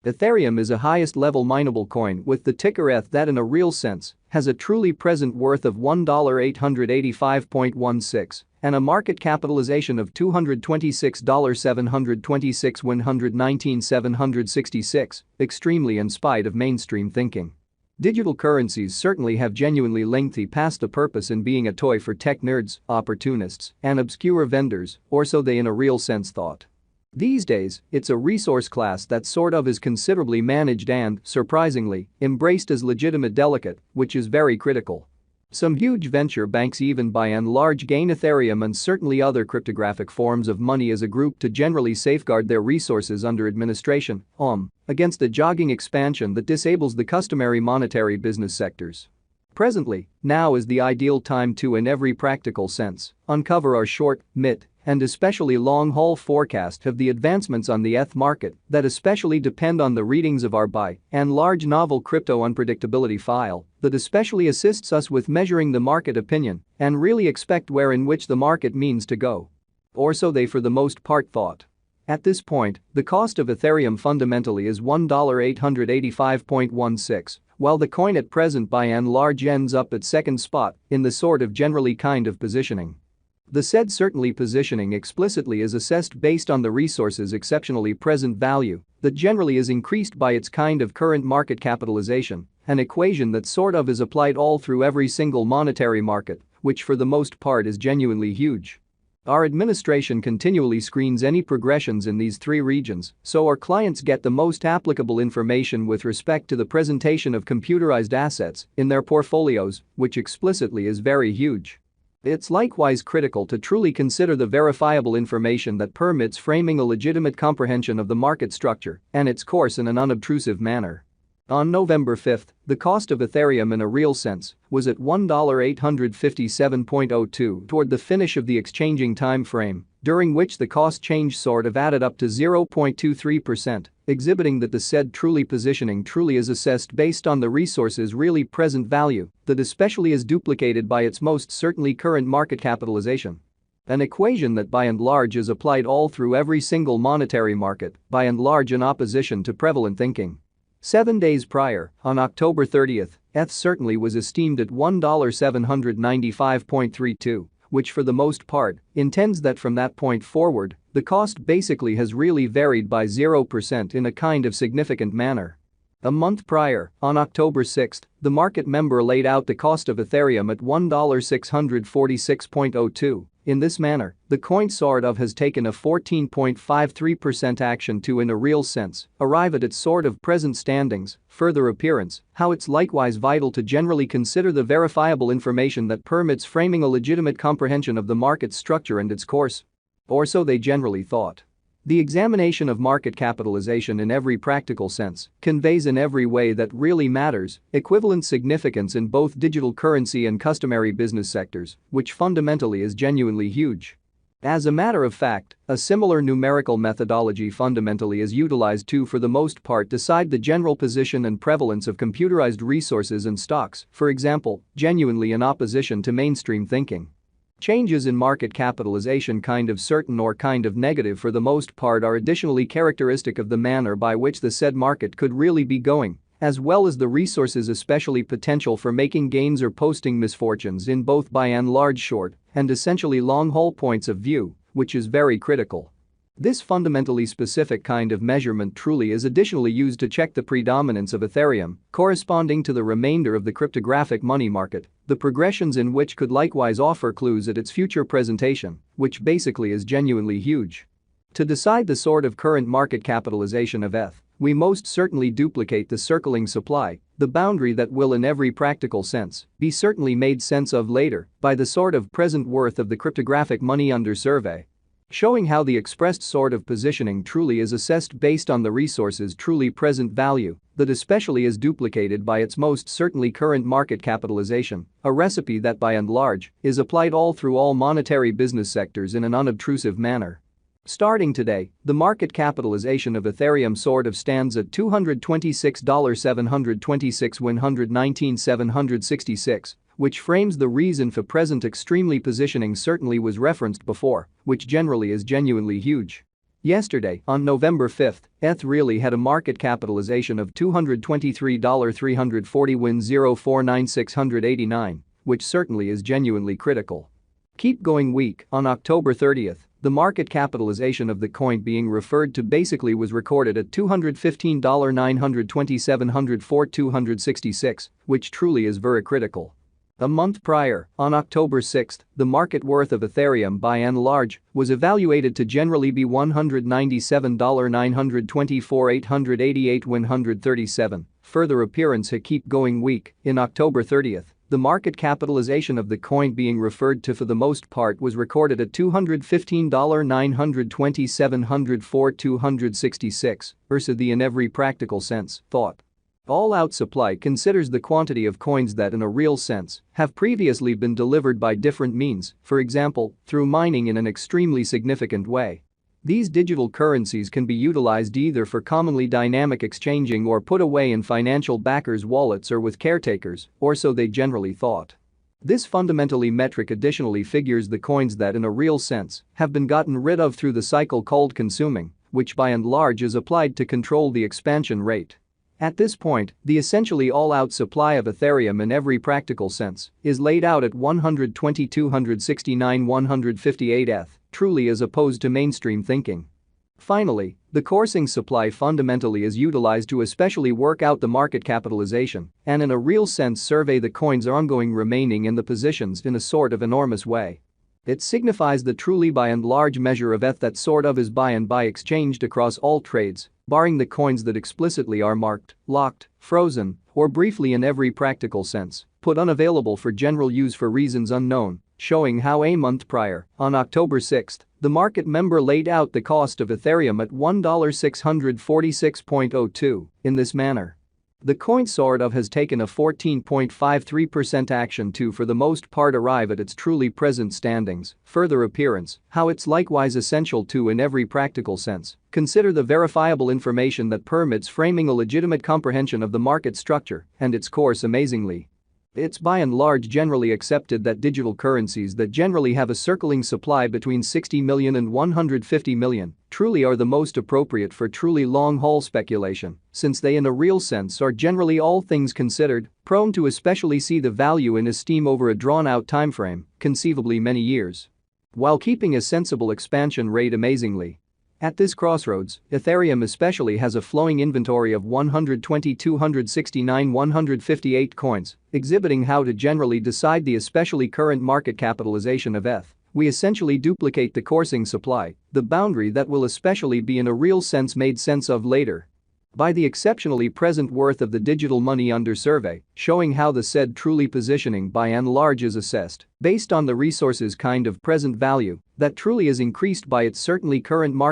Ethereum is a highest-level mineable coin with the ticker ETH that in a real sense has a truly present worth of $1,885.16 and a market capitalization of $226,726,119,766, extremely in spite of mainstream thinking. Digital currencies certainly have genuinely lengthy past the purpose in being a toy for tech nerds, opportunists, and obscure vendors, or so they in a real sense thought. These days, it's a resource class that sort of is considerably managed and, surprisingly, embraced as legitimate delicate, which is very critical. Some huge venture banks even by and large gain Ethereum and certainly other cryptographic forms of money as a group to generally safeguard their resources under administration, against a jogging expansion that disables the customary monetary business sectors. Presently, now is the ideal time to in every practical sense uncover our short, mid, and especially long-haul forecast of the advancements on the ETH market that especially depend on the readings of our by and large novel crypto unpredictability file that especially assists us with measuring the market opinion and really expect where in which the market means to go. Or so they for the most part thought. At this point, the cost of Ethereum fundamentally is $1,885.16, while the coin at present by and large ends up at second spot in the sort of generally kind of positioning. The said certainly positioning explicitly is assessed based on the resource's exceptionally present value that generally is increased by its kind of current market capitalization, an equation that sort of is applied all through every single monetary market, which for the most part is genuinely huge. Our administration continually screens any progressions in these three regions so our clients get the most applicable information with respect to the presentation of computerized assets in their portfolios, which explicitly is very huge. It's likewise critical to truly consider the verifiable information that permits framing a legitimate comprehension of the market structure and its course in an unobtrusive manner. On November 5, the cost of Ethereum in a real sense was at $1,857.02 toward the finish of the exchanging time frame, during which the cost change sort of added up to 0.23%, exhibiting that the said truly positioning truly is assessed based on the resource's really present value that especially is duplicated by its most certainly current market capitalization. An equation that by and large is applied all through every single monetary market, by and large in opposition to prevalent thinking. 7 days prior, on October 30, ETH certainly was esteemed at $1,795.32, which for the most part intends that from that point forward, the cost basically has really varied by 0% in a kind of significant manner. A month prior, on October 6, the market member laid out the cost of Ethereum at $1,646.02. In this manner, the coin sort of has taken a 14.53% action to in a real sense arrive at its sort of present standings, further appearance, how it's likewise vital to generally consider the verifiable information that permits framing a legitimate comprehension of the market structure and its course. Or so they generally thought. The examination of market capitalization in every practical sense conveys in every way that really matters equivalent significance in both digital currency and customary business sectors, which fundamentally is genuinely huge. As a matter of fact, a similar numerical methodology fundamentally is utilized to for the most part decide the general position and prevalence of computerized resources and stocks, for example, genuinely in opposition to mainstream thinking. Changes in market capitalization kind of certain or kind of negative for the most part are additionally characteristic of the manner by which the said market could really be going, as well as the resources especially potential for making gains or posting misfortunes in both by and large short and essentially long-haul points of view, which is very critical. This fundamentally specific kind of measurement truly is additionally used to check the predominance of Ethereum corresponding to the remainder of the cryptographic money market, the progressions in which could likewise offer clues at its future presentation, which basically is genuinely huge. To decide the sort of current market capitalization of ETH, we most certainly duplicate the circling supply, the boundary that will in every practical sense be certainly made sense of later by the sort of present worth of the cryptographic money under survey. Showing how the expressed sort of positioning truly is assessed based on the resource's truly present value that especially is duplicated by its most certainly current market capitalization, a recipe that by and large is applied all through all monetary business sectors in an unobtrusive manner. Starting today, the market capitalization of Ethereum sort of stands at $226,726,119,766, which frames the reason for present extremely positioning certainly was referenced before, which generally is genuinely huge. Yesterday, on November 5th, ETH really had a market capitalization of $223,340.049,689, which certainly is genuinely critical. Keep going week. On October 30th, the market capitalization of the coin being referred to basically was recorded at $215,927,266, which truly is very critical. A month prior, on October 6th, the market worth of Ethereum by and large was evaluated to generally be $197,924,888,137. Further appearance keep going week. In October 30th, the market capitalization of the coin being referred to for the most part was recorded at $215,927,266, versus the in every practical sense thought. All-out supply considers the quantity of coins that in a real sense have previously been delivered by different means, for example, through mining in an extremely significant way. These digital currencies can be utilized either for commonly dynamic exchanging or put away in financial backers' wallets or with caretakers, or so they generally thought. This fundamentally metric additionally figures the coins that in a real sense have been gotten rid of through the cycle called consuming, which by and large is applied to control the expansion rate. At this point, the essentially all-out supply of Ethereum in every practical sense is laid out at 120,269,158 ETH, truly as opposed to mainstream thinking. Finally, the coursing supply fundamentally is utilized to especially work out the market capitalization and in a real sense survey the coins ongoing remaining in the positions in a sort of enormous way. It signifies the truly by and large measure of ETH that sort of is by and by exchanged across all trades, barring the coins that explicitly are marked, locked, frozen, or briefly in every practical sense, put unavailable for general use for reasons unknown, showing how a month prior, on October 6th, the market member laid out the cost of Ethereum at $1,646.02 in this manner. The coin sort of has taken a 14.53% action to for the most part arrive at its truly present standings, further appearance, how it's likewise essential to in every practical sense, consider the verifiable information that permits framing a legitimate comprehension of the market structure and its course amazingly. It's by and large generally accepted that digital currencies that generally have a circling supply between 60 million and 150 million truly are the most appropriate for truly long-haul speculation, since they in a real sense are generally all things considered prone to especially see the value in esteem over a drawn-out timeframe, conceivably many years, while keeping a sensible expansion rate amazingly. At this crossroads, Ethereum especially has a flowing inventory of 120,269,158 coins, exhibiting how to generally decide the especially current market capitalization of ETH. We essentially duplicate the coursing supply, the boundary that will especially be in a real sense made sense of later by the exceptionally present worth of the digital money under survey, showing how the said truly positioning by and large is assessed based on the resource's kind of present value that truly is increased by its certainly current market